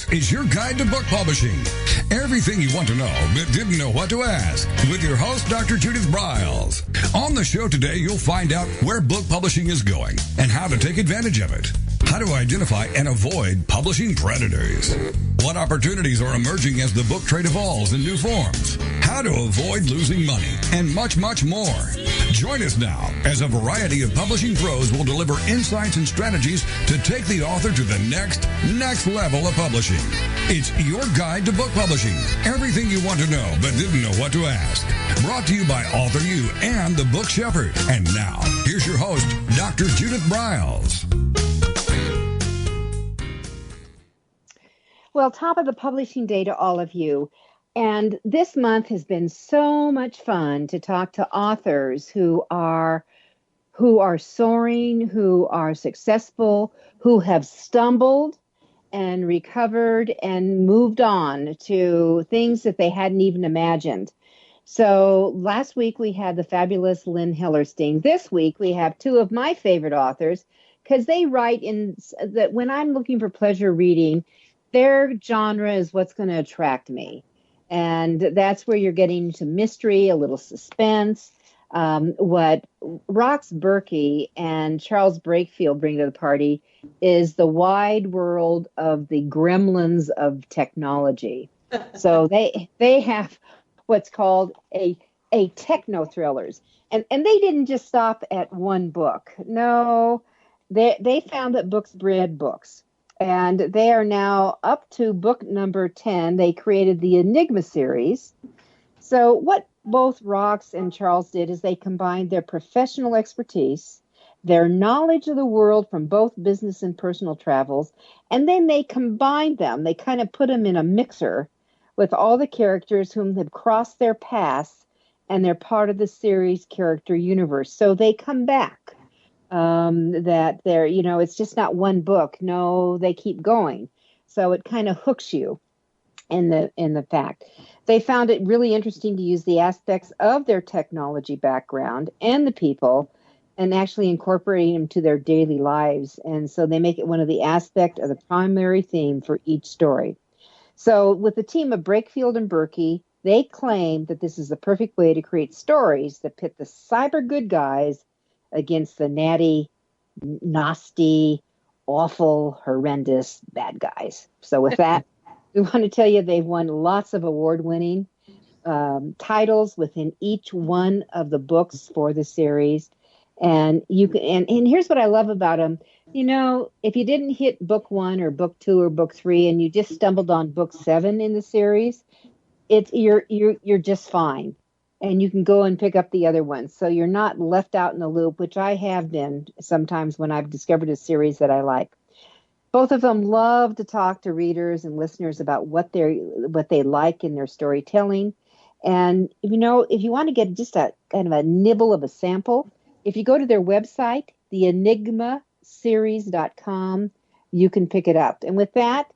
This is your guide to book publishing. Everything you want to know but didn't know what to ask. With your host, Dr. Judith Briles. On the show today, you'll find out where book publishing is going and how to take advantage of it. How to identify and avoid publishing predators. What opportunities are emerging as the book trade evolves in new forms. How to avoid losing money, and much, much more. Join us now as a variety of publishing pros will deliver insights and strategies to take the author to the next level of publishing. It's your guide to book publishing. Everything you want to know but didn't know what to ask. Brought to you by AuthorU and the Book Shepherd. And now, here's your host, Dr. Judith Briles. Well, top of the publishing day to all of you. And this month has been so much fun to talk to authors who are soaring, who are successful, who have stumbled and recovered and moved on to things that they hadn't even imagined. So last week we had the fabulous Lynn Hellerstein. This week we have two of my favorite authors because they write in that when I'm looking for pleasure reading, their genre is what's going to attract me. And that's where you're getting into mystery, a little suspense. What Rox Burkey and Charles Breakfield bring to the party is the wide world of the gremlins of technology. So they have what's called a techno-thrillers. And they didn't just stop at one book. No, they found that books bred books. And they are now up to book number 10. They created the Enigma series. So what both Rox and Charles did is they combined their professional expertise, their knowledge of the world from both business and personal travels, and then they combined them. They kind of put them in a mixer with all the characters whom have crossed their paths, and they're part of the series character universe. So they come back. That they're, it's just not one book. No, they keep going. So it kind of hooks you in the fact. They found it really interesting to use the aspects of their technology background and the people and actually incorporating them to their daily lives. And so they make it one of the aspects of the primary theme for each story. So with the team of Breakfield and Burkey, they claim that this is the perfect way to create stories that pit the cyber good guys against the natty, nasty, awful, horrendous bad guys. So with that, we want to tell you they've won lots of award-winning titles within each one of the books for the series. And you can, and here's what I love about them. If you didn't hit book 1 or book 2 or book 3 and you just stumbled on book 7 in the series, you're just fine. And you can go and pick up the other ones. So you're not left out in the loop, which I have been sometimes when I've discovered a series that I like. Both of them love to talk to readers and listeners about what they like in their storytelling. And, if you want to get just a kind of a nibble of a sample, if you go to their website, theenigmaseries.com, you can pick it up. And with that,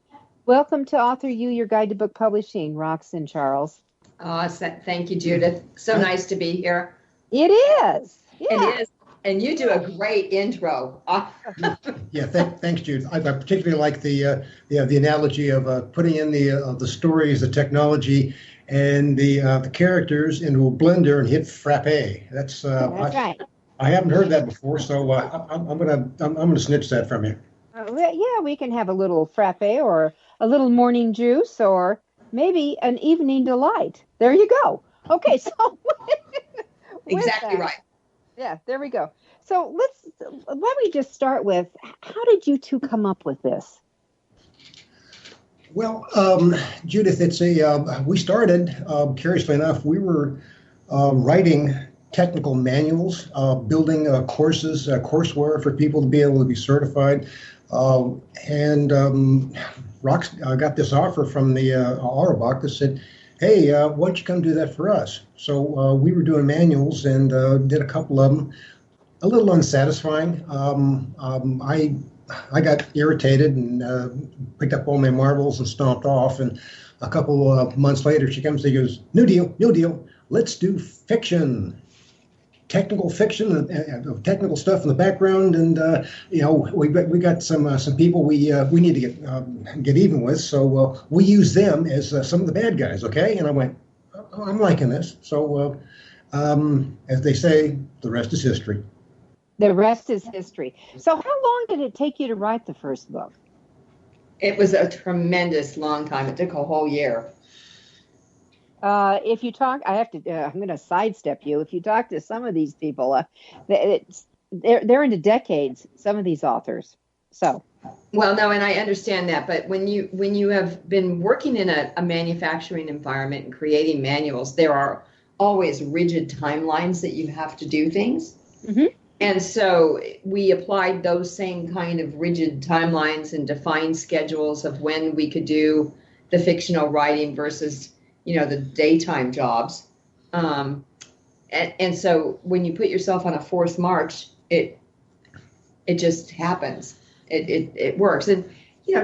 welcome to AuthorU, your guide to book publishing, Rox and Charles. Oh, thank you, Judith. So nice to be here. It is. Yeah. It is. And you do a great intro. Yeah, thanks, Judith. I particularly like the analogy of putting in the stories, the technology, and the characters into a blender and hit frappe. That's right. I haven't heard that before, so I'm gonna snitch that from you. Yeah, we can have a little frappe or a little morning juice or maybe an evening delight. There you go. Okay, so exactly right. Yeah, there we go. So why don't we just start with, how did you two come up with this? Well, Judith, we started, curiously enough, we were writing technical manuals, building courses, courseware for people to be able to be certified. And Rox got this offer from the Auerbach that said, hey, why don't you come do that for us? So we were doing manuals and did a couple of them. A little unsatisfying. I got irritated and picked up all my marbles and stomped off. And a couple of months later, she comes and goes, new deal, let's do fiction. technical fiction and technical stuff in the background, and we got some people we need to get even with, so we use them as some of the bad guys, okay? And I went, oh, I'm liking this. So as they say, the rest is history. The rest is history. So how long did it take you to write the first book? It was a tremendous long time. It took a whole year. If you talk, I'm going to sidestep you. If you talk to some of these people, they're into decades, some of these authors. So. Well, no, and I understand that. But when you have been working in a manufacturing environment and creating manuals, there are always rigid timelines that you have to do things. Mm-hmm. And so we applied those same kind of rigid timelines and defined schedules of when we could do the fictional writing versus, the daytime jobs. And so when you put yourself on a forced march, it just happens. It works. And,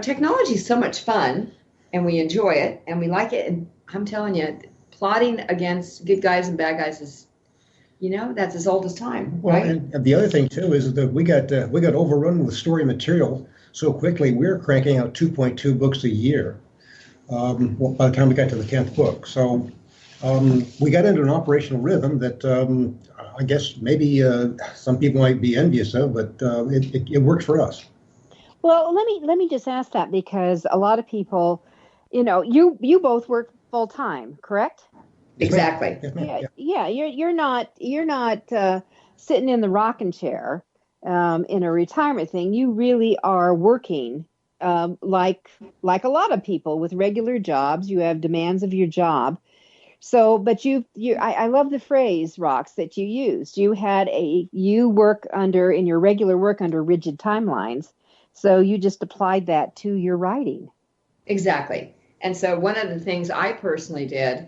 technology is so much fun, and we enjoy it and we like it. And I'm telling you, plotting against good guys and bad guys is, that's as old as time, right? Well, and the other thing too is that we got overrun with story material so quickly. We're cranking out 2.2 books a year. By the time we got to the 10th book, so we got into an operational rhythm that I guess maybe some people might be envious of, but it works for us. Well, let me just ask that, because a lot of people, you both work full time, correct? Exactly. Yeah. You're not sitting in the rocking chair in a retirement thing. You really are working like a lot of people with regular jobs. You have demands of your job. So, but I love the phrase, Rox, that you used. You work in your regular work under rigid timelines. So you just applied that to your writing. Exactly. And so one of the things I personally did,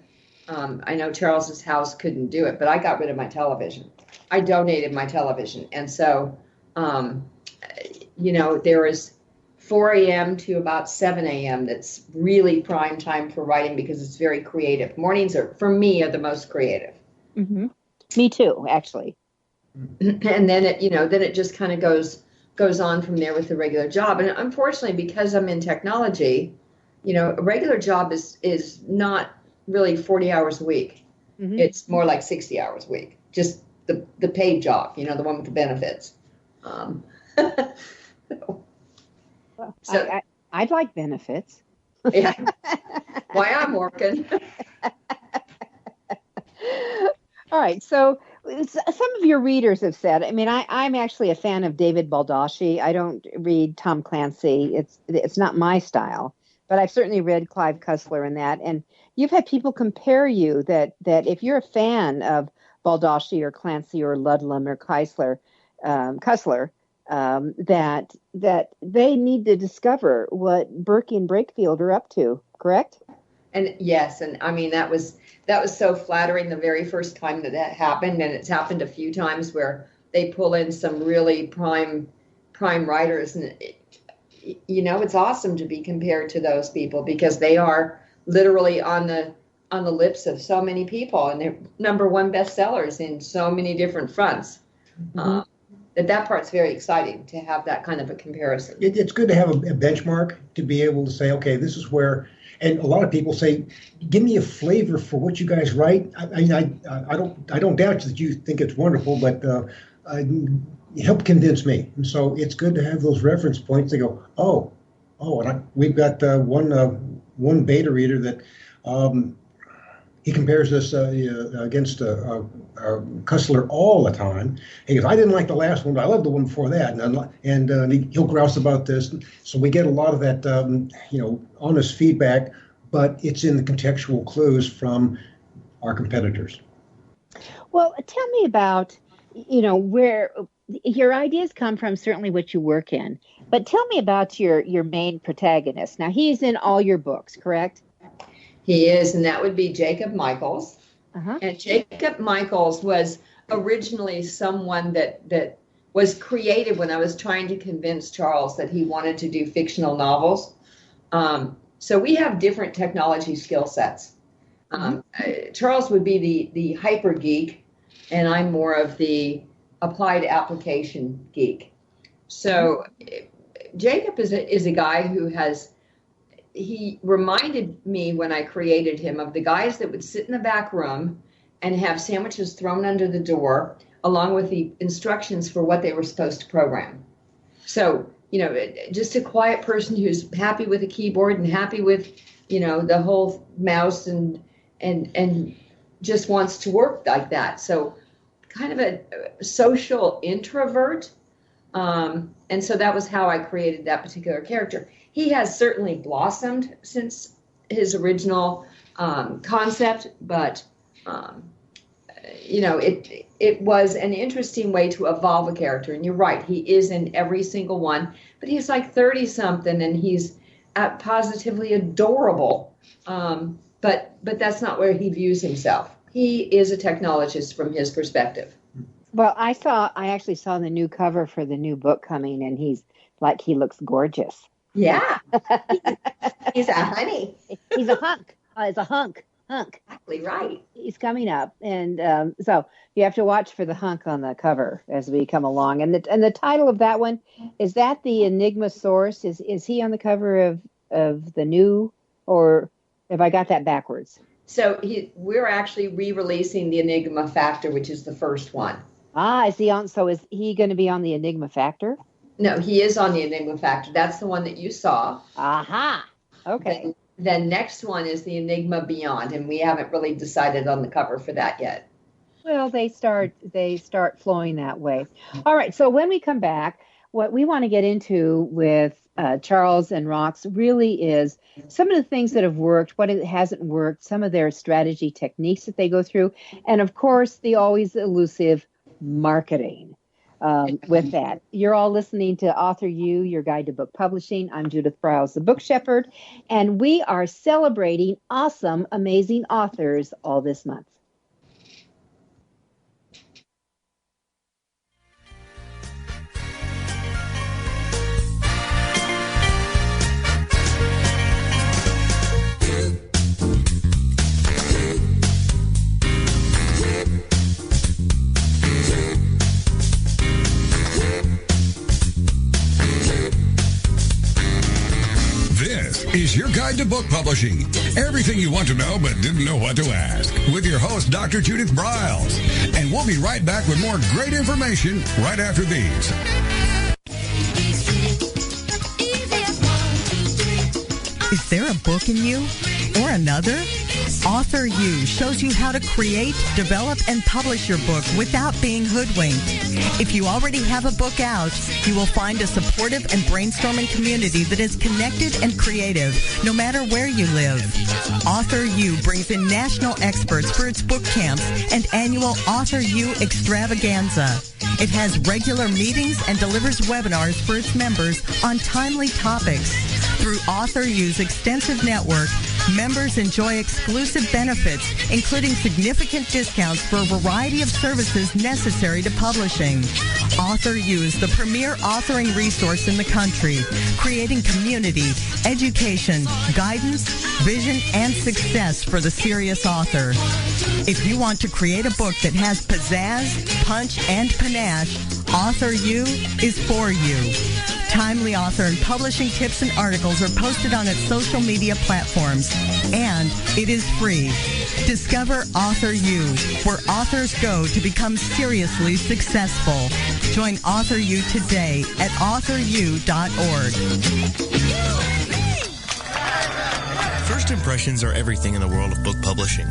I know Charles's house couldn't do it, but I got rid of my television. I donated my television. And so, there is 4 a.m. to about 7 a.m. that's really prime time for writing, because it's very creative. Mornings for me, are the most creative. Mm-hmm. Me too, actually. And then it just kind of goes on from there with the regular job. And unfortunately, because I'm in technology, a regular job is not really 40 hours a week. Mm-hmm. It's more like 60 hours a week. Just the paid job, the one with the benefits. So I'd like benefits. Yeah. Why I'm working. All right. So some of your readers have said, I'm actually a fan of David Baldacci. I don't read Tom Clancy. It's not my style, but I've certainly read Clive Cussler and that. And you've had people compare you that if you're a fan of Baldacci or Clancy or Ludlum or Cussler, that they need to discover what Burkey and Breakfield are up to, correct? And yes, and that was so flattering the very first time that happened, and it's happened a few times where they pull in some really prime writers, and it's awesome to be compared to those people, because they are literally on the lips of so many people, and they're number one bestsellers in so many different fronts. Mm-hmm. That part's very exciting to have that kind of a comparison. It's good to have a benchmark to be able to say, okay, this is where, and a lot of people say, give me a flavor for what you guys write. I don't doubt that you think it's wonderful, but help convince me. And so it's good to have those reference points. They go, and we've got one beta reader that he compares us against Cussler all the time. He goes, I didn't like the last one, but I love the one before that. And he'll grouse about this. So we get a lot of that, honest feedback, but it's in the contextual clues from our competitors. Well, tell me about, where your ideas come from, certainly what you work in. But tell me about your main protagonist. Now, he's in all your books, correct? He is, and that would be Jacob Michaels. Uh-huh. And Jacob Michaels was originally someone that was created when I was trying to convince Charles that he wanted to do fictional novels. So we have different technology skill sets. Charles would be the hyper geek, and I'm more of the applied application geek. So Jacob is a guy who he reminded me when I created him of the guys that would sit in the back room and have sandwiches thrown under the door along with the instructions for what they were supposed to program. So, just a quiet person who's happy with a keyboard and happy with, the whole mouse and just wants to work like that. So kind of a social introvert. And so that was how I created that particular character. He has certainly blossomed since his original concept, but it was an interesting way to evolve a character. And you're right, he is in every single one, but he's like 30-something and he's positively adorable. But that's not where he views himself. He is a technologist from his perspective. Well, I actually saw the new cover for the new book coming, and he looks gorgeous. Yeah. He's a honey. He's a hunk. He's a hunk. Exactly right. He's coming up, and so you have to watch for the hunk on the cover as we come along. And the title of that one, is that the Enigma Source? Is he on the cover of the new, or have I got that backwards? So we're actually re-releasing the Enigma Factor, which is the first one. Is he on? So is he going to be on the Enigma Factor? No, he is on the Enigma Factor. That's the one that you saw. Aha. Okay. The next one is the Enigma Beyond, and we haven't really decided on the cover for that yet. Well, they start flowing that way. All right. So when we come back, what we want to get into with Charles and Rox really is some of the things that have worked, what hasn't worked, some of their strategy techniques that they go through, and of course the always elusive marketing. With that, you're all listening to AuthorU, your guide to book publishing. I'm Judith Briles, the book shepherd, and we are celebrating awesome, amazing authors all this month. Is your guide to book publishing. Everything you want to know but didn't know what to ask. With your host, Dr. Judith Briles. And we'll be right back with more great information right after these. Is there a book in you or another? AuthorU shows you how to create, develop, and publish your book without being hoodwinked. If you already have a book out, you will find a supportive and brainstorming community that is connected and creative, no matter where you live. AuthorU brings in national experts for its book camps and annual AuthorU extravaganza. It has regular meetings and delivers webinars for its members on timely topics. Through AuthorU's extensive network, members enjoy exclusive benefits, including significant discounts for a variety of services necessary to publishing. AuthorU is the premier authoring resource in the country, creating community, education, guidance, vision, and success for the serious author. If you want to create a book that has pizzazz, punch, and panache, AuthorU is for you. Timely author and publishing tips and articles are posted on its social media platforms, and it is free. Discover AuthorU, where authors go to become seriously successful. Join AuthorU today at AuthorU.org. First impressions are everything in the world of book publishing.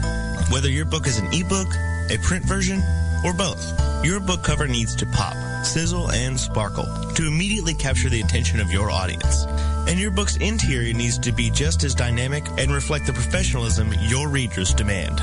Whether your book is an ebook, a print version, or both, your book cover needs to pop, sizzle, and sparkle to immediately capture the attention of your audience. And your book's interior needs to be just as dynamic and reflect the professionalism your readers demand.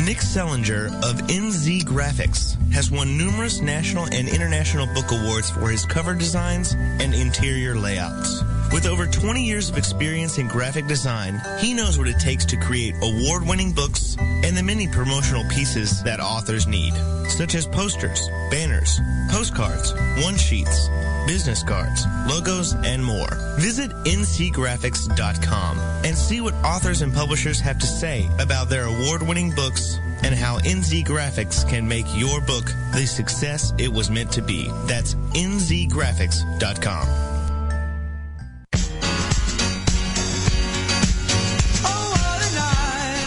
Nick Sellinger of NZ Graphics has won numerous national and international book awards for his cover designs and interior layouts. With over 20 years of experience in graphic design, he knows what it takes to create award-winning books and the many promotional pieces that authors need, such as posters, banners, postcards, one-sheets, business cards, logos, and more. Visit ncgraphics.com and see what authors and publishers have to say about their award-winning books and how NZ Graphics can make your book the success it was meant to be. That's nzgraphics.com.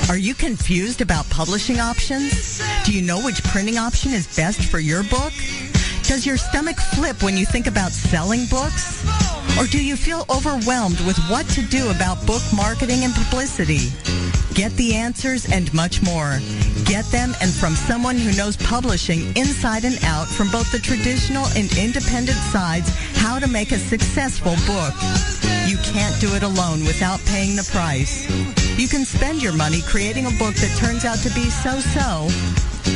Are you confused about publishing options? Do you know which printing option is best for your book? Does your stomach flip when you think about selling books? Or do you feel overwhelmed with what to do about book marketing and publicity? Get the answers and much more. Get them and from someone who knows publishing inside and out from both the traditional and independent sides, how to make a successful book. You can't do it alone without paying the price. You can spend your money creating a book that turns out to be so-so,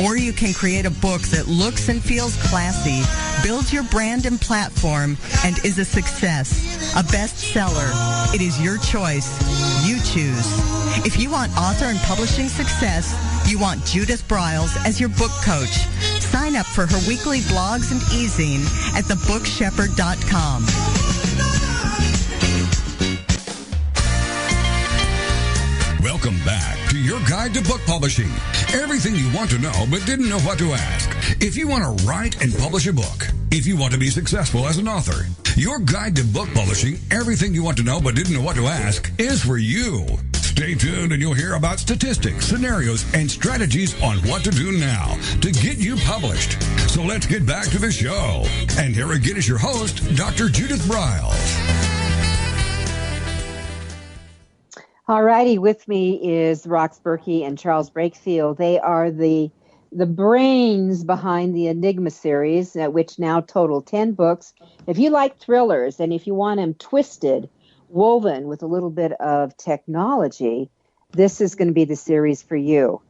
or you can create a book that looks and feels classy, builds your brand and platform, and is a success, a bestseller. It is your choice. You choose. If you want author and publishing success, you want Judith Briles as your book coach. Sign up for her weekly blogs and e-zine at thebookshepherd.com. Welcome back to your guide to book publishing. Everything you want to know but didn't know what to ask. If you want to write and publish a book, if you want to be successful as an author, your guide to book publishing, everything you want to know but didn't know what to ask, is for you. Stay tuned and you'll hear about statistics, scenarios, and strategies on what to do now to get you published. So let's get back to the show. And here again is your host, Dr. Judith Briles. All righty, with me is Rox Burkey and Charles Breakfield. They are the brains behind the Enigma series, which now total 10 books. If you like thrillers and if you want them twisted, woven with a little bit of technology, this is going to be the series for you.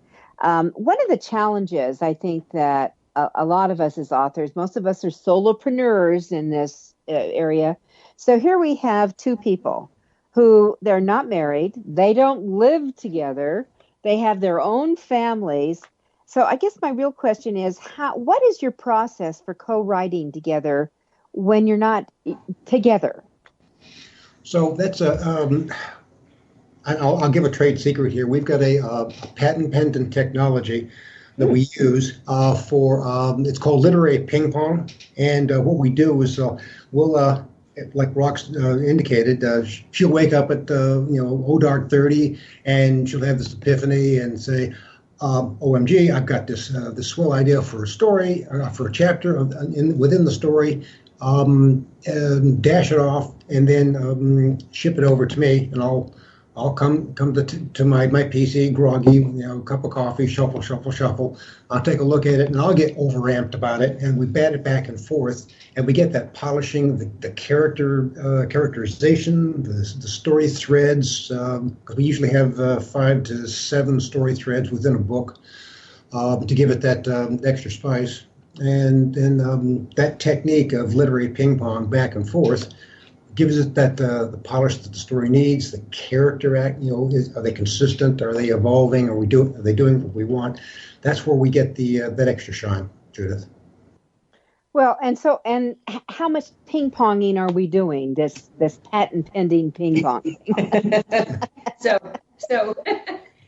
One of the challenges, I think, that a lot of us as authors, most of us are solopreneurs in this area. So here we have two people who they're not married, they don't live together, they have their own families. So I guess my real question is, what is your process for co-writing together when you're not together? So that's I'll give a trade secret here. We've got a patent pending technology that we use for, it's called literary ping pong. And what we do is we'll, like Rox indicated, she'll wake up at dark 30, and she'll have this epiphany and say, "OMG, I've got this swell idea for a story, for a chapter within the story. Dash it off, and then ship it over to me, and I'll come to my PC, groggy, cup of coffee, shuffle. I'll take a look at it, and I'll get overamped about it, and we bat it back and forth, and we get that polishing, the characterization, the story threads, because we usually have 5 to 7 story threads within a book to give it that extra spice. And then that technique of literary ping pong back and forth gives it that the polish that the story needs. The character act, are they consistent? Are they evolving? Are they doing what we want? That's where we get that extra shine, Judith. Well, and how much ping ponging are we doing? This patent pending ping pong. So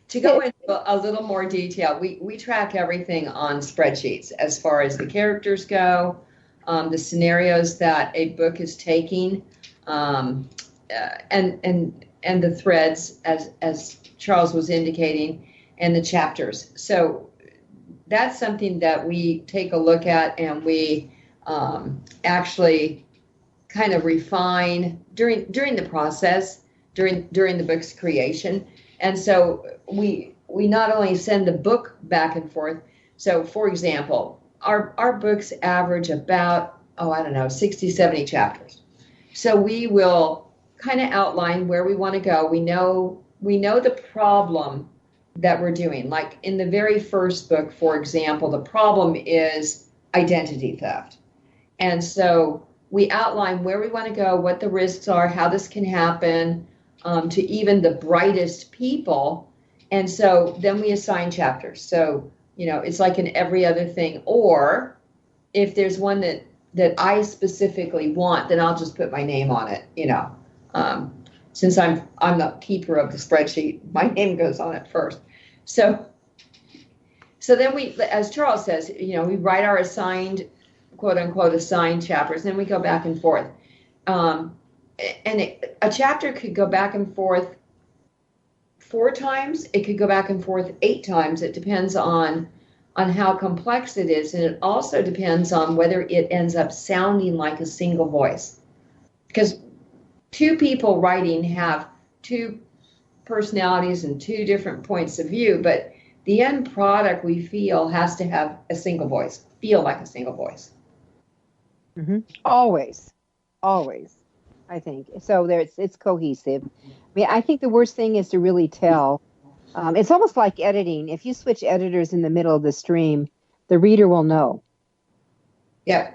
to go into a little more detail, we track everything on spreadsheets as far as the characters go, the scenarios that a book is taking, and the threads as Charles was indicating, and the chapters. So that's something that we take a look at, and we actually kind of refine during the process, during the book's creation. And so we not only send the book back and forth. So, for example, our books average about, 60, 70 chapters. So we will kind of outline where we want to go. We know the problem that we're doing. Like in the very first book, for example, the problem is identity theft. And so we outline where we want to go, what the risks are, how this can happen, to even the brightest people. And so then we assign chapters. So, it's like in every other thing. Or if there's one that I specifically want, then I'll just put my name on it, since I'm the keeper of the spreadsheet, my name goes on it first. So then we, as Charles says, we write our assigned, quote unquote, assigned chapters, then we go back and forth. And a chapter could go back and forth 4 times. It could go back and forth 8 times. It depends on how complex it is. And it also depends on whether it ends up sounding like a single voice. Because 2 people writing have 2 personalities and 2 different points of view, but the end product we feel has to have a single voice, feel like a single voice. Mm-hmm. Always, I think. So it's cohesive. I think the worst thing is to really tell. It's almost like editing. If you switch editors in the middle of the stream, the reader will know. Yeah.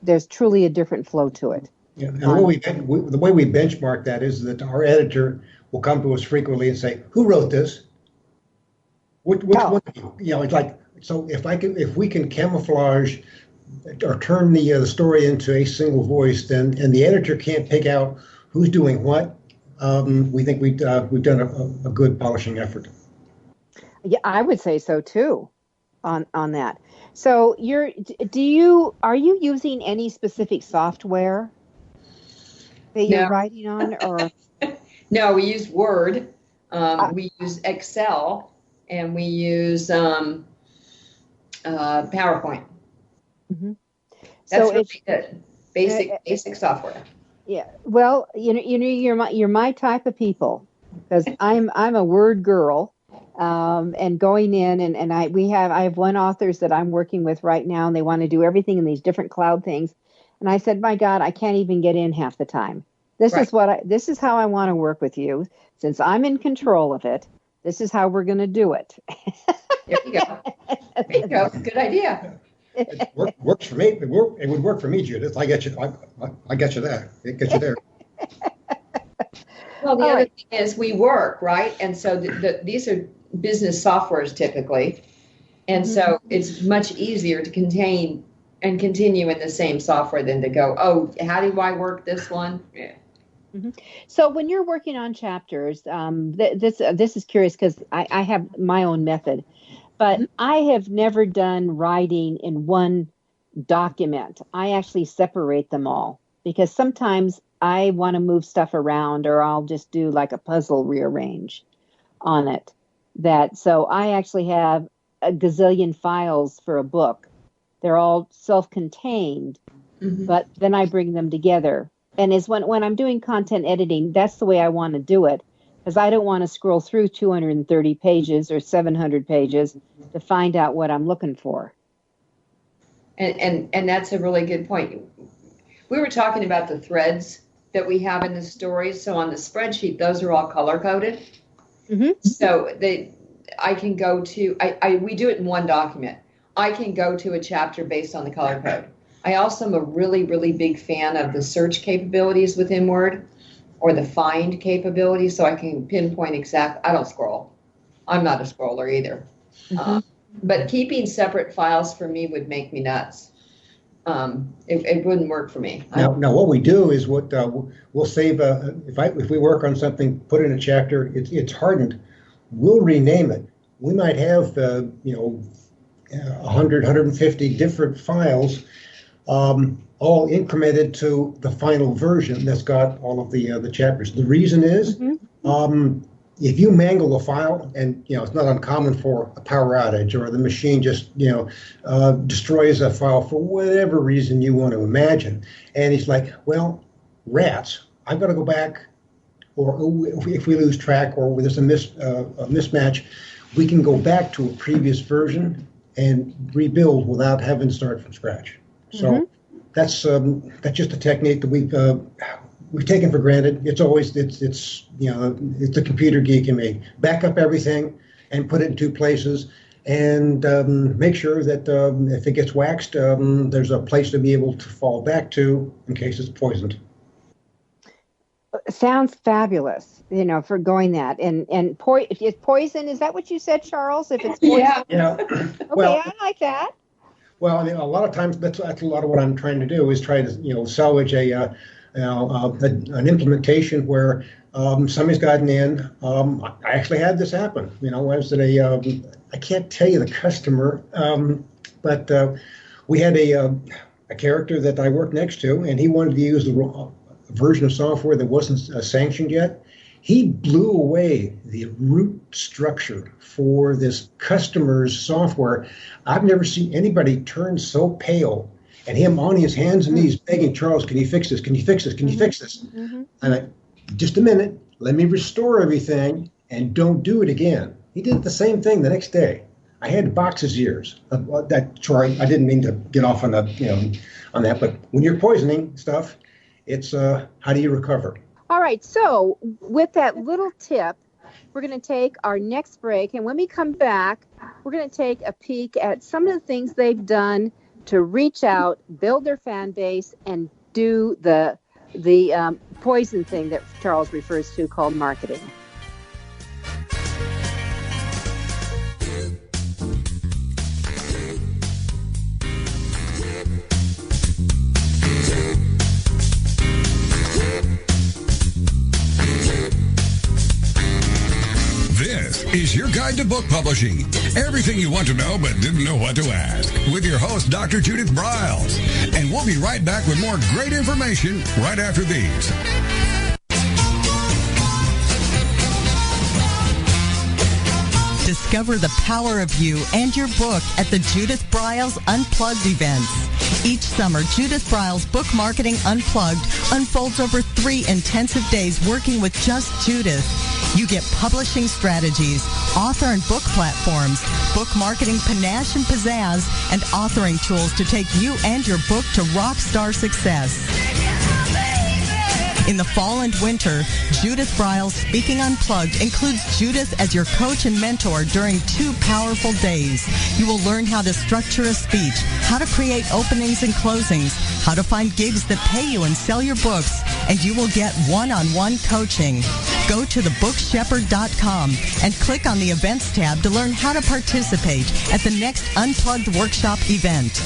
There's truly a different flow to it. Yeah. And the way we benchmark that is that our editor will come to us frequently and say, "Who wrote this? Which one? It's like, so if we can camouflage or turn the story into a single voice, then and the editor can't pick out who's doing what, we think we've done a good polishing effort." Yeah, I would say so too, on that. So are you using any specific software that you're writing on, or? No, we use Word, we use Excel, and we use PowerPoint. Mm-hmm. That's really good. Basic software. Yeah. Well, you're my type of people, because I'm a Word girl, and going in and I have one authors that I'm working with right now, and they want to do everything in these different cloud things, and I said, my God, I can't even get in half the time. This is how I want to work with you, since I'm in control of it. This is how we're going to do it. There you go. Good idea. It works for me. It would work for me, Judith. I get you. I get you there. It gets you there. Well, the other thing is we work, right? And so these are business softwares typically. And so it's much easier to contain and continue in the same software than to go, oh, how do I work this one? Yeah. Mm-hmm. So when you're working on chapters, this is curious because I have my own method, but I have never done writing in one document. I actually separate them all, because sometimes I want to move stuff around, or I'll just do like a puzzle rearrange on it. So I actually have a gazillion files for a book. They're all self-contained, but then I bring them together. And when I'm doing content editing, that's the way I want to do it, because I don't want to scroll through 230 pages or 700 pages to find out what I'm looking for. And that's a really good point. We were talking about the threads that we have in the stories. So on the spreadsheet, those are all color-coded. Mm-hmm. So I can go to, we do it in one document. I can go to a chapter based on the color code. I also am a really, really big fan of the search capabilities within Word, or the find capability, so I can pinpoint I don't scroll. I'm not a scroller either. Mm-hmm. But keeping separate files for me would make me nuts. It wouldn't work for me. Now what we do is we'll save if we work on something, put in a chapter, it's hardened, we'll rename it. We might have 100, 150 different files, all incremented to the final version that's got all of the chapters. The reason is, if you mangle a file, and it's not uncommon for a power outage, or the machine just destroys a file for whatever reason you want to imagine, and it's like, well, rats, I've got to go back, or if we lose track, or there's a mismatch, we can go back to a previous version and rebuild without having to start from scratch. So that's just a technique that we've taken for granted. It's the computer geek in me. Back up everything and put it in 2 places, and make sure that if it gets waxed, there's a place to be able to fall back to in case it's poisoned. Sounds fabulous, for going that. And if it's poison, is that what you said, Charles? If it's poison? Yeah. Okay, I like that. Well, I mean, a lot of times that's a lot of what I'm trying to do is try to salvage an implementation where somebody's gotten in. I actually had this happen. I was at I can't tell you the customer, but we had a character that I worked next to, and he wanted to use the version of software that wasn't sanctioned yet. He blew away the root structure for this customer's software. I've never seen anybody turn so pale, and him on his hands and knees begging, Charles, can you fix this? Can you fix this? Can you fix this? Mm-hmm. And just a minute, let me restore everything and don't do it again. He did the same thing the next day. I had to box his ears. Sorry, I didn't mean to get off on on that, but when you're poisoning stuff, it's how do you recover? All right, so with that little tip, we're going to take our next break, and when we come back, we're going to take a peek at some of the things they've done to reach out, build their fan base, and do the poison thing that Charles refers to called marketing. This is your guide to book publishing. Everything you want to know but didn't know what to ask. With your host, Dr. Judith Briles. And we'll be right back with more great information right after these. Discover the power of you and your book at the Judith Briles Unplugged events. Each summer, Judith Briles Book Marketing Unplugged unfolds over 3 intensive days working with just Judith. You get publishing strategies, author and book platforms, book marketing panache and pizzazz, and authoring tools to take you and your book to rock star success. In the fall and winter, Judith Briles Speaking Unplugged includes Judith as your coach and mentor during 2 powerful days. You will learn how to structure a speech, how to create openings and closings, how to find gigs that pay you and sell your books, and you will get one-on-one coaching. Go to thebookshepherd.com and click on the Events tab to learn how to participate at the next Unplugged Workshop event.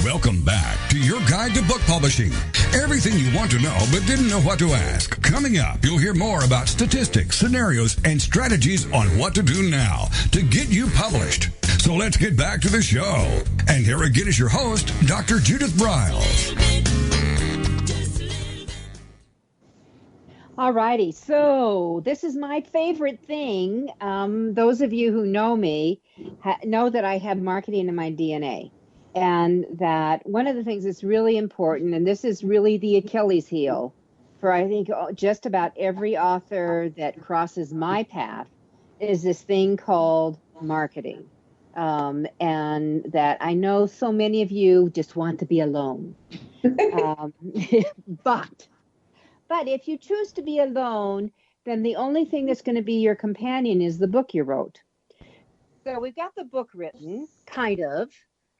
Welcome back to your guide to book publishing. Everything you want to know but didn't know what to ask. Coming up, you'll hear more about statistics, scenarios, and strategies on what to do now to get you published. So let's get back to the show. And here again is your host, Dr. Judith Briles. All righty, so this is my favorite thing. Those of you who know me know that I have marketing in my DNA. And that one of the things that's really important, and this is really the Achilles heel for, I think, just about every author that crosses my path, is this thing called marketing. And that I know so many of you just want to be alone. But if you choose to be alone, then the only thing that's going to be your companion is the book you wrote. So we've got the book written, kind of.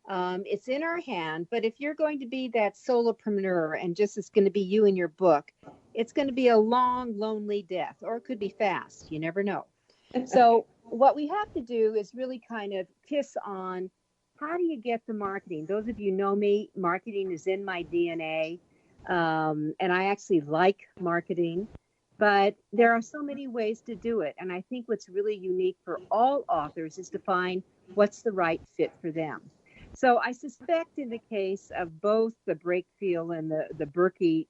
It's in our hand, but if you're going to be that solopreneur and just it's going to be you and your book, it's going to be a long, lonely death, or it could be fast. You never know. So what we have to do is really kind of kiss on how do you get the marketing? Those of you know me, marketing is in my DNA, and I actually like marketing, but there are so many ways to do it. And I think what's really unique for all authors is to find what's the right fit for them. So I suspect in the case of both the Breakfield and the Burkey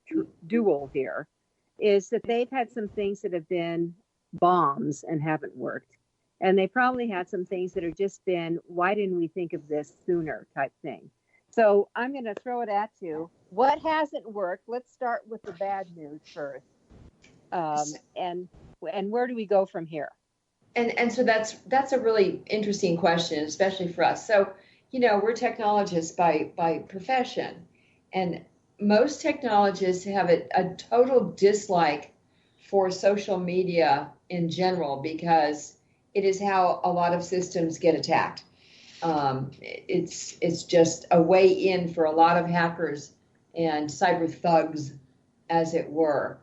duel here is that they've had some things that have been bombs and haven't worked. And they probably had some things that have just been, why didn't we think of this sooner type thing. So I'm going to throw it at you. What hasn't worked? Let's start with the bad news first. And where do we go from here? And so that's a really interesting question, especially for us. So we're technologists by profession, and most technologists have a total dislike for social media in general because it is how a lot of systems get attacked. It's just a way in for a lot of hackers and cyber thugs, as it were.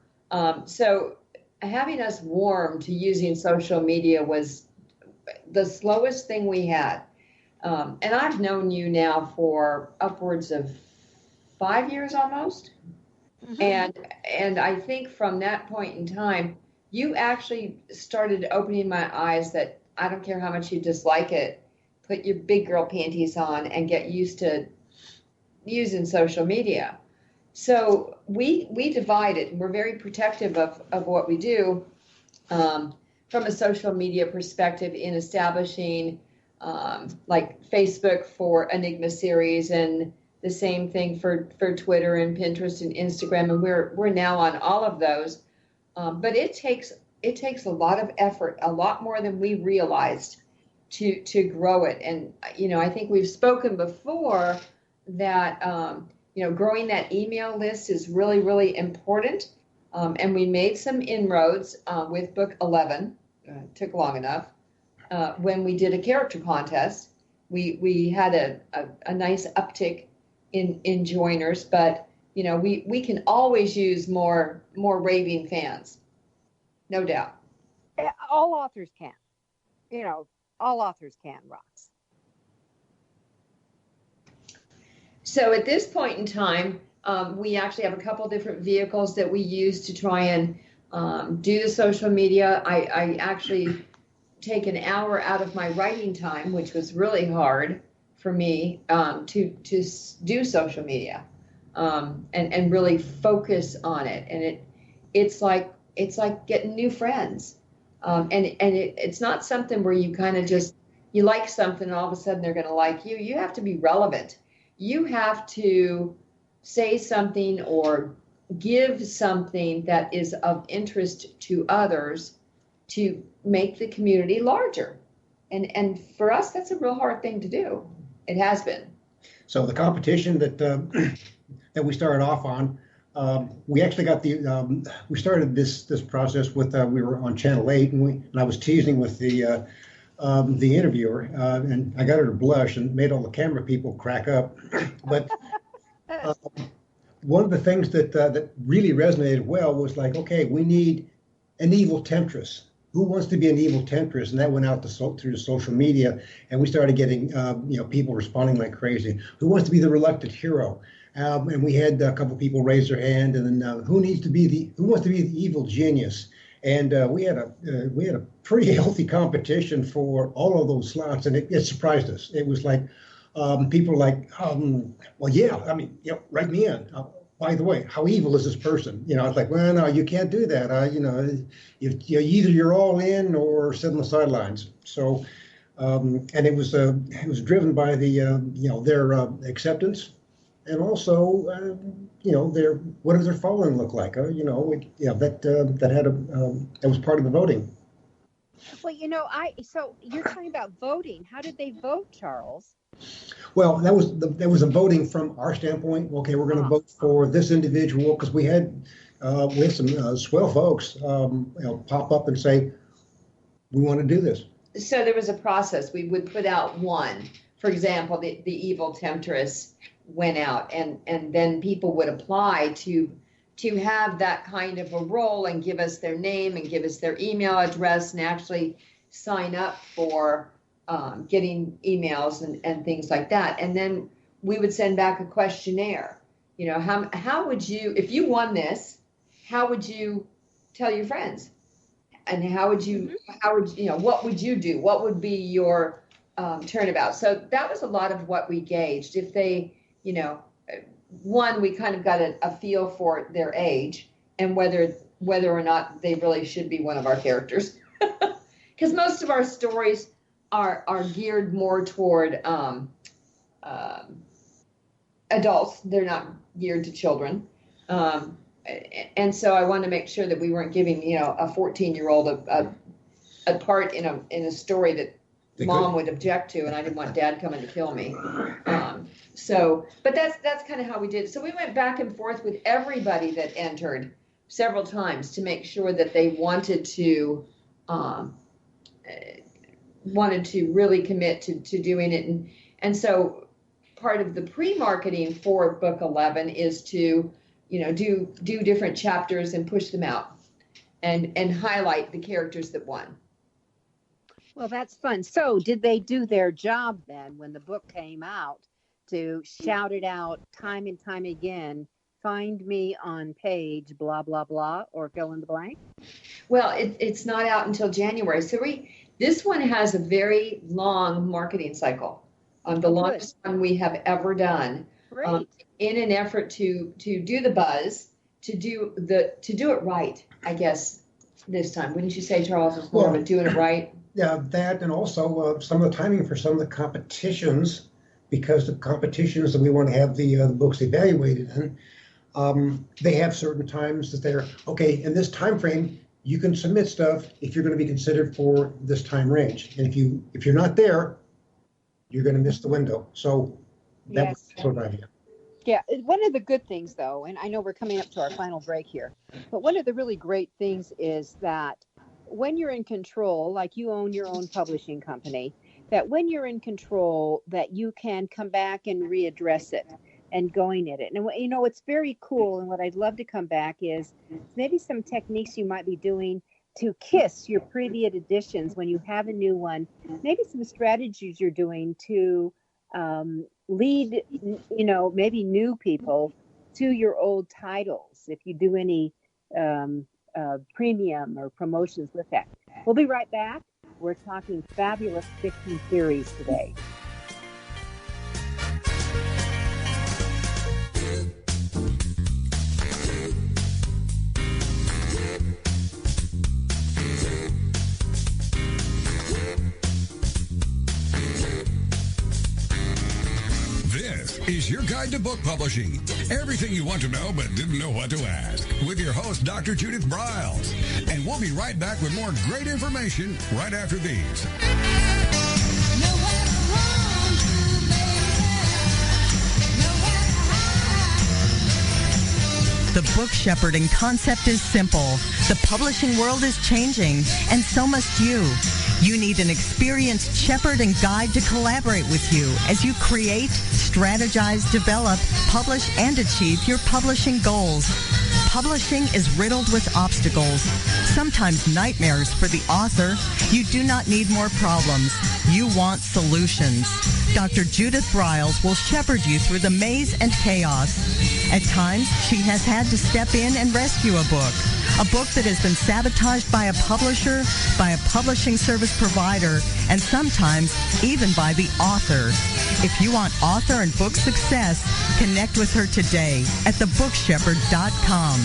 So having us warm to using social media was the slowest thing we had. And I've known you now for upwards of 5 years almost. Mm-hmm. And I think from that point in time, you actually started opening my eyes that I don't care how much you dislike it, put your big girl panties on and get used to using social media. So we divide it, and we're very protective of what we do from a social media perspective in establishing like Facebook for Enigma series, and the same thing for Twitter and Pinterest and Instagram, and we're now on all of those. But it takes a lot of effort, a lot more than we realized to grow it. And I think we've spoken before that growing that email list is really, really important. And we made some inroads with book 11. Took long enough. When we did a character contest, we had a nice uptick in joiners, but we can always use more raving fans, no doubt. All authors can, all authors can, Rox. So at this point in time, we actually have a couple different vehicles that we use to try and do the social media. I actually take an hour out of my writing time, which was really hard for me to do social media and really focus on it. And it's like getting new friends. And it's not something where you kind of just, you like something and all of a sudden they're going to like you. You have to be relevant. You have to say something or give something that is of interest to others to make the community larger. And for us, that's a real hard thing to do. It has been. So the competition that that we started off on, we actually got we started this process with, we were on Channel 8, and I was teasing with the interviewer, and I got her to blush and made all the camera people crack up. But one of the things that really resonated well was like, okay, we need an evil temptress. Who wants to be an evil temptress? And that went out through social media, and we started getting people responding like crazy. Who wants to be the reluctant hero? And we had a couple people raise their hand, and then who wants to be the evil genius? And we had a pretty healthy competition for all of those slots, and it surprised us. It was like people were like, well, yeah, I mean, write me in. By the way, how evil is this person? It's like, well, no, you can't do that. Either you're all in or sit on the sidelines. So, and it was driven by their acceptance, and also what does their following look like? That was part of the voting. Well, so you're talking about voting. How did they vote, Charles? Well, that was a voting from our standpoint. Okay, we're going to vote for this individual because we had some swell folks pop up and say, we want to do this. So there was a process. We would put out one. For example, the evil temptress went out, and then people would apply to have that kind of a role and give us their name and give us their email address and actually sign up for getting emails and things like that. And then we would send back a questionnaire. How would you, if you won this, how would you tell your friends? And what would you do? What would be your turnabout? So that was a lot of what we gauged. If they, one, we kind of got a feel for their age and whether or not they really should be one of our characters. Because most of our stories are geared more toward adults. They're not geared to children. And so I wanted to make sure that we weren't giving, a 14-year-old a part in a story that Mom would object to, and I didn't want Dad coming to kill me. But that's kind of how we did it. So we went back and forth with everybody that entered several times to make sure that they wanted to really commit to doing it. And so part of the pre-marketing for book 11 is to, do different chapters and push them out and highlight the characters that won. Well, that's fun. So did they do their job then when the book came out to shout it out time and time again, find me on page blah, blah, blah, or fill in the blank? Well, it's not out until January. So this one has a very long marketing cycle, the longest one we have ever done. Great. In an effort to do the buzz, to do it right, I guess, this time. Wouldn't you say, Charles, it's more of doing it right? Yeah, that, and also some of the timing for some of the competitions, because the competitions that we want to have the books evaluated in, they have certain times that they're, okay, in this time frame, you can submit stuff if you're going to be considered for this time range. And if you're not there, you're going to miss the window. So that's sort of idea. Yeah, one of the good things, though, and I know we're coming up to our final break here, but one of the really great things is that when you're in control, like you own your own publishing company, that when you're in control, that you can come back and readdress it and going at it. And, it's very cool. And what I'd love to come back is maybe some techniques you might be doing to kiss your previous editions when you have a new one, maybe some strategies you're doing to lead, maybe new people to your old titles. If you do any premium or promotions with that. We'll be right back. We're talking fabulous fiction series today. This is your guide to book publishing. Everything you want to know but didn't know what to ask. With your host, Dr. Judith Briles. And we'll be right back with more great information right after these. The book shepherding concept is simple. The publishing world is changing, and so must you. You need an experienced shepherd and guide to collaborate with you as you create, strategize, develop, publish, and achieve your publishing goals. Publishing is riddled with obstacles, sometimes nightmares for the author. You do not need more problems. You want solutions. Dr. Judith Briles will shepherd you through the maze and chaos. At times, she has had to step in and rescue a book that has been sabotaged by a publisher, by a publishing service provider, and sometimes even by the author. If you want author and book success, connect with her today at thebookshepherd.com.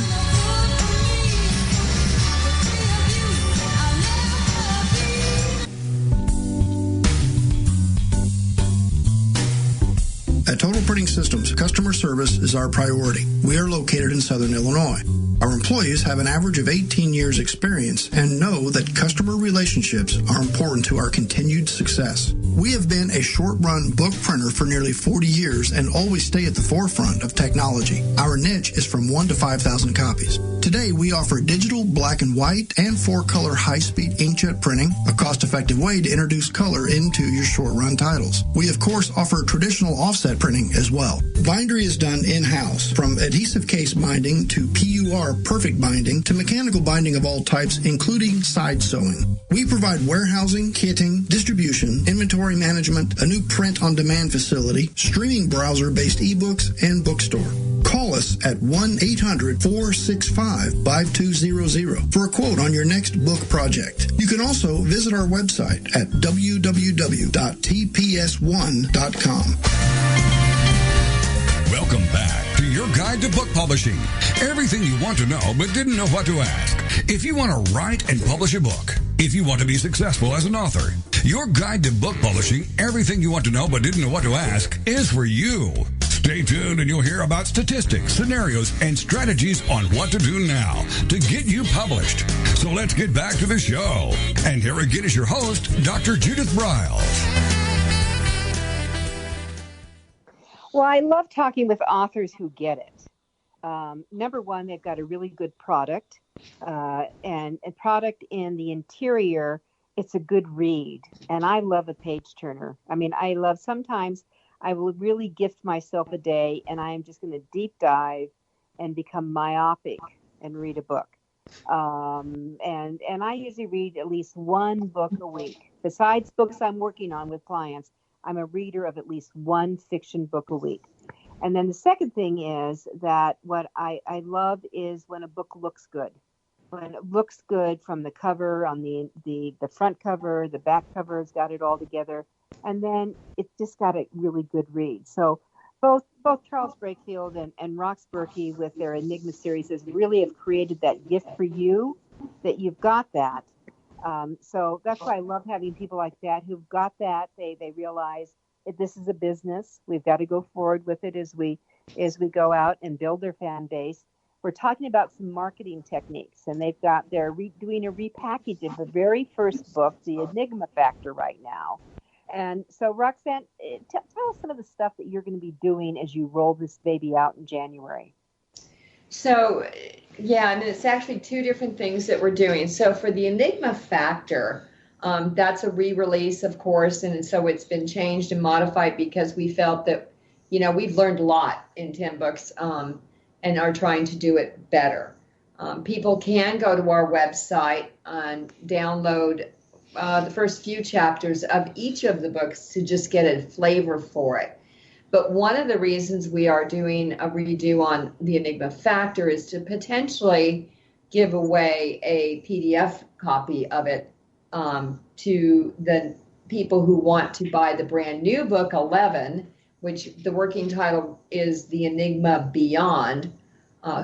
At Total Printing Systems, customer service is our priority. We are located in Southern Illinois. Our employees have an average of 18 years experience and know that customer relationships are important to our continued success. We have been a short-run book printer for nearly 40 years and always stay at the forefront of technology. Our niche is from 1 to 5,000 copies. Today, we offer digital, black and white, and 4-color high-speed inkjet printing, a cost-effective way to introduce color into your short-run titles. We, of course, offer traditional offset printing as well. Bindery is done in-house, from adhesive case binding to PUR perfect binding to mechanical binding of all types, including side sewing. We provide warehousing, kitting, distribution, inventory management, a new print-on-demand facility, streaming browser-based ebooks, and bookstore. Call us at 1-800-465-5200 for a quote on your next book project. You can also visit our website at www.tps1.com. Welcome back to your guide to book publishing. Everything you want to know but didn't know what to ask. If you want to write and publish a book, if you want to be successful as an author, your guide to book publishing, everything you want to know but didn't know what to ask, is for you. Stay tuned and you'll hear about statistics, scenarios, and strategies on what to do now to get you published. So let's get back to the show. And here again is your host, Dr. Judith Briles. Well, I love talking with authors who get it. Number one, they've got a really good product, and a product in the interior. It's a good read, and I love a page turner. I mean, sometimes I will really gift myself a day, and I am just going to deep dive and become myopic and read a book. And I usually read at least one book a week. Besides books I'm working on with clients, I'm a reader of at least one fiction book a week. And then the second thing is that what I love is when a book looks good. When it looks good from the cover, on the front cover, the back cover has got it all together. And then it's just got a really good read. So both Charles Breakfield and Rox Burkey with their Enigma series really have created that gift for you, that you've got that. So that's why I love having people like that who've got that. They realize this is a business. We've got to go forward with it as we go out and build their fan base. We're talking about some marketing techniques, and they're doing a repackage of the very first book, The Enigma Factor, right now. And so, Roxanne, tell us some of the stuff that you're going to be doing as you roll this baby out in January. So, yeah, and it's actually two different things that we're doing. So for the Enigma Factor, that's a re-release, of course, and so it's been changed and modified because we felt that, we've learned a lot in 10 books and are trying to do it better. People can go to our website and download the first few chapters of each of the books to just get a flavor for it. But one of the reasons we are doing a redo on the Enigma Factor is to potentially give away a PDF copy of it to the people who want to buy the brand new book 11, which the working title is The Enigma Beyond,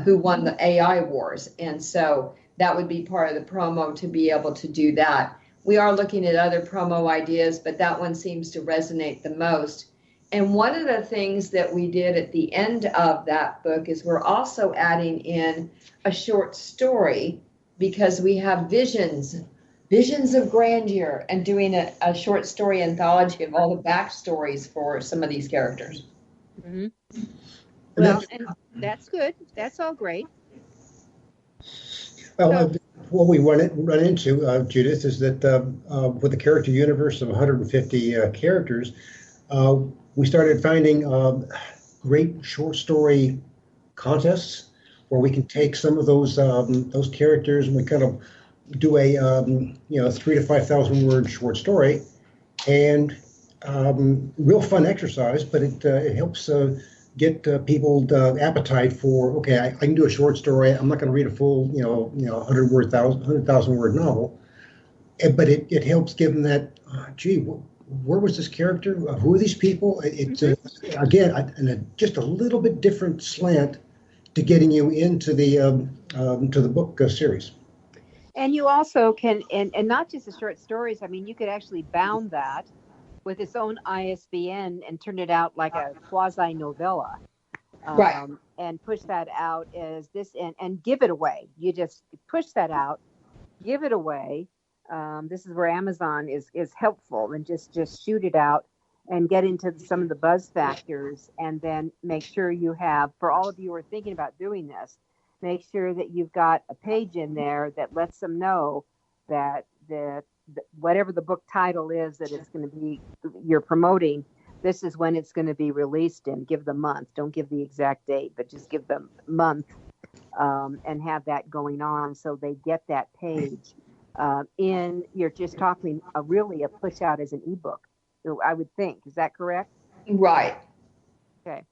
who won the AI Wars. And so that would be part of the promo to be able to do that. We are looking at other promo ideas, but that one seems to resonate the most. And one of the things that we did at the end of that book is we're also adding in a short story because we have visions of grandeur, and doing a short story anthology of all the backstories for some of these characters. Mm-hmm. Well, and that's good. That's all great. Well, what we run into, Judith, is that with a character universe of 150 characters, we started finding great short story contests where we can take some of those characters and we kind of do a 3,000 to 5,000 word short story, and real fun exercise. But it helps get people appetite for, okay, I can do a short story. I'm not going to read a full 100,000 word novel, but it helps give them that. Gee, where was this character? Who are these people? It's again just a little bit different slant to getting you into the to the book series. And you also can, and not just the short stories. I mean, you could actually bound that with its own ISBN and turn it out like a quasi novella, right? And push that out as this, and give it away. You just push that out, give it away. This is where Amazon is helpful, and just shoot it out and get into some of the buzz factors, and then make sure you have, for all of you who are thinking about doing this, make sure that you've got a page in there that lets them know that whatever the book title is that it's going to be, you're promoting, this is when it's going to be released in. Give the month. Don't give the exact date, but just give the month, and have that going on so they get that page. You're just talking really a push out as an ebook, I would think. Is that correct? Right. Okay.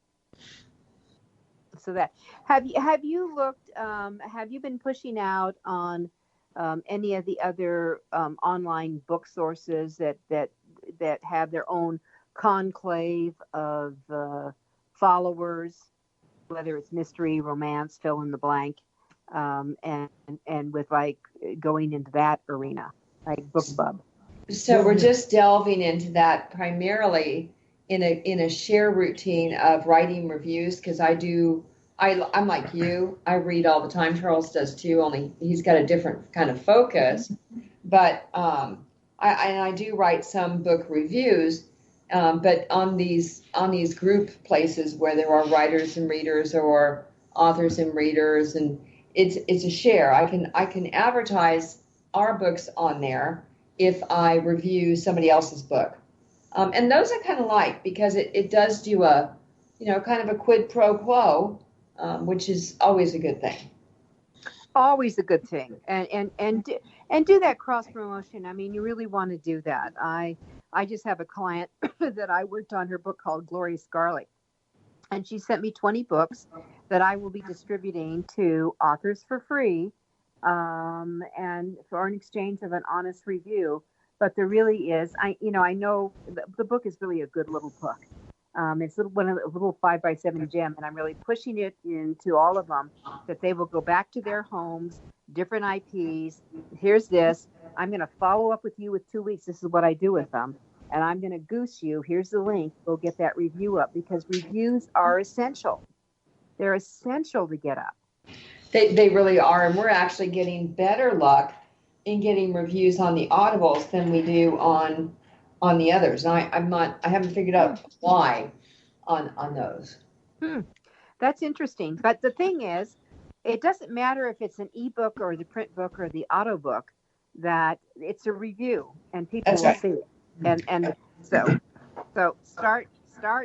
So that have you looked? Have you been pushing out on any of the other online book sources that have their own conclave of followers, whether it's mystery, romance, fill in the blank, and with like going into that arena, like BookBub? So we're just delving into that primarily in a share routine of writing reviews, because I'm like you. I read all the time. Charles does too, only he's got a different kind of focus. But I do write some book reviews, but on these group places where there are writers and readers or authors and readers, and it's a share. I can advertise our books on there if I review somebody else's book. And those I kind of like, because it does do a, kind of a quid pro quo, which is always a good thing. Always a good thing. And do that cross promotion. I mean, you really want to do that. I just have a client that I worked on her book called Glorious Garlic. And she sent me 20 books that I will be distributing to authors for free, and for an exchange of an honest review. But there really is, I know the book is really a good little book. It's a little 5x7 gem, and I'm really pushing it into all of them, that they will go back to their homes, different IPs. Here's this. I'm going to follow up with you with 2 weeks. This is what I do with them. And I'm going to goose you. Here's the link. Go get that review up, because reviews are essential. They're essential to get up. They really are. And we're actually getting better luck in getting reviews on the Audibles than we do on the others. And I haven't figured out why on those. That's interesting. But the thing is, it doesn't matter if it's an ebook or the print book or the auto book, that it's a review and people will see it. And so start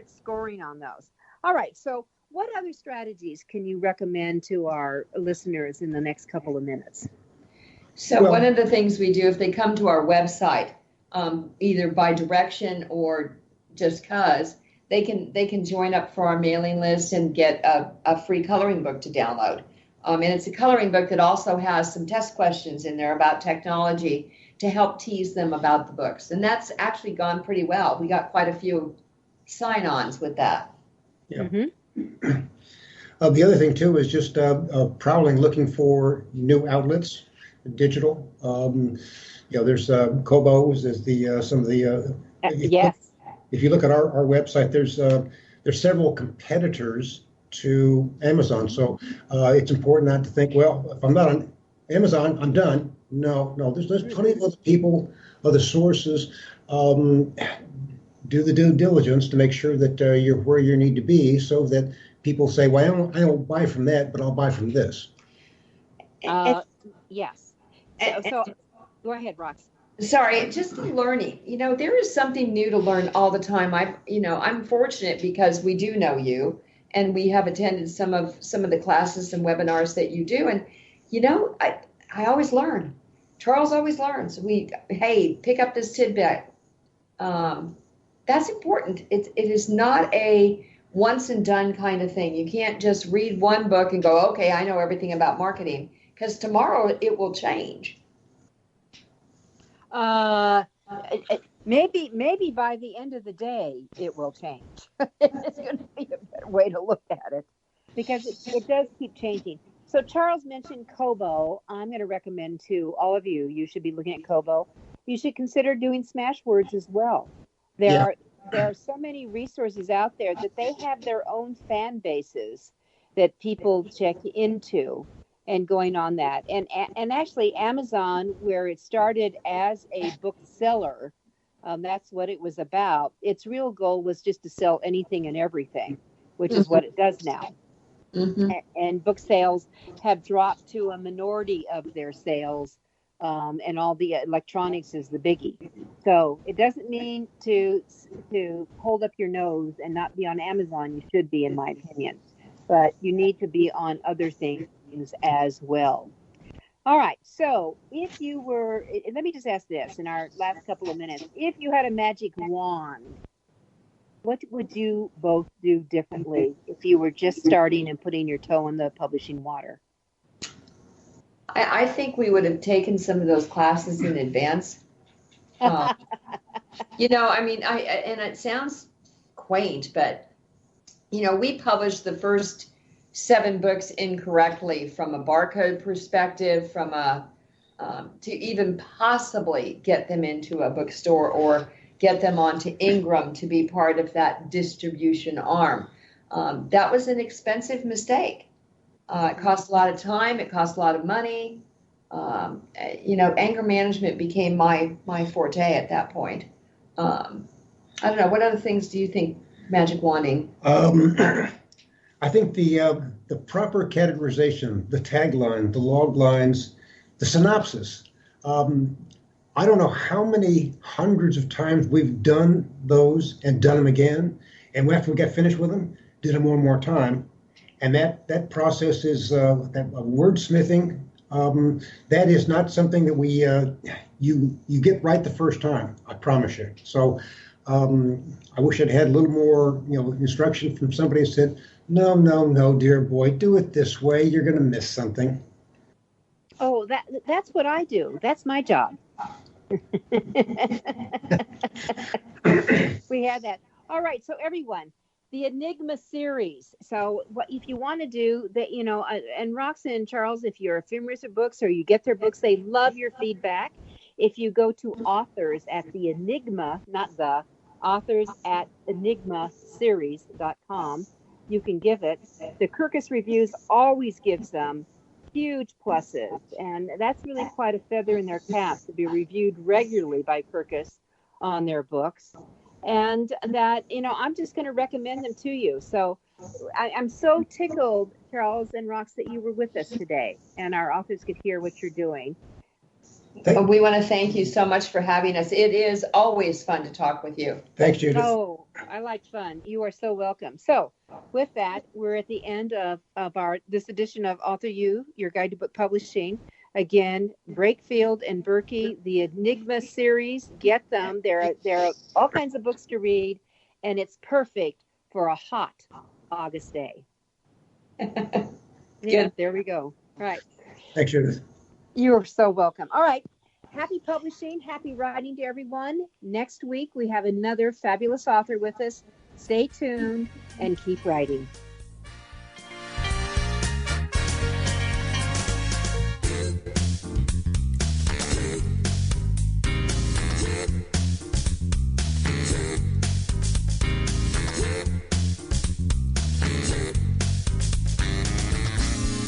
scoring on those. All right. So what other strategies can you recommend to our listeners in the next couple of minutes? So one of the things we do, if they come to our website, either by direction or just because, they can join up for our mailing list and get a free coloring book to download. And it's a coloring book that also has some test questions in there about technology to help tease them about the books. And that's actually gone pretty well. We got quite a few sign-ons with that. Yeah. Mm-hmm. The other thing, too, is just prowling, looking for new outlets, digital. There's Kobo's, there's some of the... yes. If you look at our website, there's several competitors to Amazon. So it's important not to think, well, if I'm not on Amazon, I'm done. No, there's plenty of other people, other sources. Do the due diligence to make sure that you're where you need to be, so that people say, well, I don't buy from that, but I'll buy from this. Yes. So go ahead, Rox. Sorry, just learning. There is something new to learn all the time. I'm fortunate because we do know you, and we have attended some of the classes and webinars that you do, and I always learn. Charles always learns. Pick up this tidbit. That's important. It is not a once and done kind of thing. You can't just read one book and go, okay, I know everything about marketing, because tomorrow it will change. Maybe by the end of the day it will change. It's going to be a better way to look at it, because it does keep changing. So Charles mentioned Kobo. I'm going to recommend to all of you, you should be looking at Kobo. You should consider doing Smashwords as well. There are so many resources out there that they have their own fan bases that people check into and going on that. And actually Amazon, where it started as a bookseller, that's what it was about. Its real goal was just to sell anything and everything, which is what it does now. Mm-hmm. And book sales have dropped to a minority of their sales, and all the electronics is the biggie. So it doesn't mean to hold up your nose and not be on Amazon. You should be, in my opinion, but you need to be on other things as well. All right. So if you were, let me just ask this in our last couple of minutes. If you had a magic wand, what would you both do differently if you were just starting and putting your toe in the publishing water? I think we would have taken some of those classes in advance. And it sounds quaint, but, we published the first 7 books incorrectly from a barcode perspective, from to even possibly get them into a bookstore or get them onto Ingram to be part of that distribution arm. That was an expensive mistake. It cost a lot of time. It cost a lot of money. Anger management became my forte at that point. I don't know. What other things do you think magic wanding? I think the proper categorization, the tagline, the log lines, the synopsis. I don't know how many hundreds of times we've done those and done them again. And after we got finished with them, did them one more time. And that process is that wordsmithing. That is not something that you get right the first time. I promise you. So I wish I'd had a little more instruction from somebody who said, no, dear boy, do it this way. You're going to miss something. Oh, that's what I do. That's my job. We had that. All right. So everyone, the Enigma series. So what if you want to do that, and Roxanne and Charles, if you're famous with books or you get their books, they love your feedback. If you go to authors at the Enigma, not the authors at enigmaseries.com, you can give it. The Kirkus Reviews always gives them huge pluses, and that's really quite a feather in their cap to be reviewed regularly by Kirkus on their books. And that, I'm just going to recommend them to you. So I'm so tickled, Charles and Rox, that you were with us today and our authors could hear what you're doing. We want to thank you so much for having us. It is always fun to talk with you. Thanks, Judith. Oh, I like fun. You are so welcome. So with that, we're at the end of this edition of AuthorU, your guide to book publishing. Again, Breakfield and Burkey, the Enigma series, get them. There are all kinds of books to read, and it's perfect for a hot August day. Yeah, there we go. All right. Thanks, Judith. You're so welcome. All right. Happy publishing, happy writing to everyone. Next week, we have another fabulous author with us. Stay tuned and keep writing.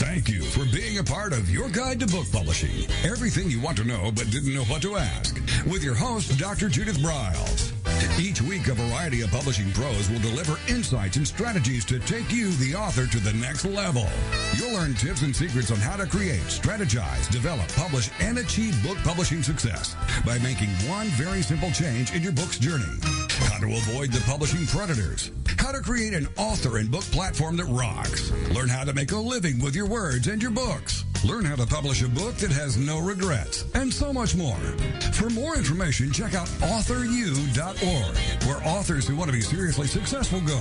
Thank you for being a part of your guide to book publishing. Everything you want to know but didn't know what to ask. With your host, Dr. Judith Briles. Each week, a variety of publishing pros will deliver insights and strategies to take you, the author, to the next level. You'll learn tips and secrets on how to create, strategize, develop, publish, and achieve book publishing success by making one very simple change in your book's journey. How to avoid the publishing predators. How to create an author and book platform that rocks. Learn how to make a living with your words and your books. Learn how to publish a book that has no regrets, and so much more. For more information, check out AuthorU.org, where authors who want to be seriously successful go.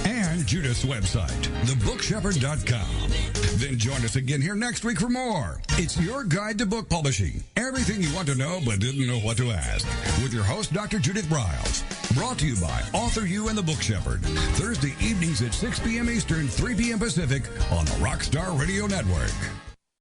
And Judith's website, thebookshepherd.com. Then join us again here next week for more. It's your guide to book publishing. Everything you want to know but didn't know what to ask. With your host, Dr. Judith Briles. Brought to you by AuthorU and the Book Shepherd. Thursday evenings at 6 p.m. Eastern, 3 p.m. Pacific on the Rockstar Radio Network.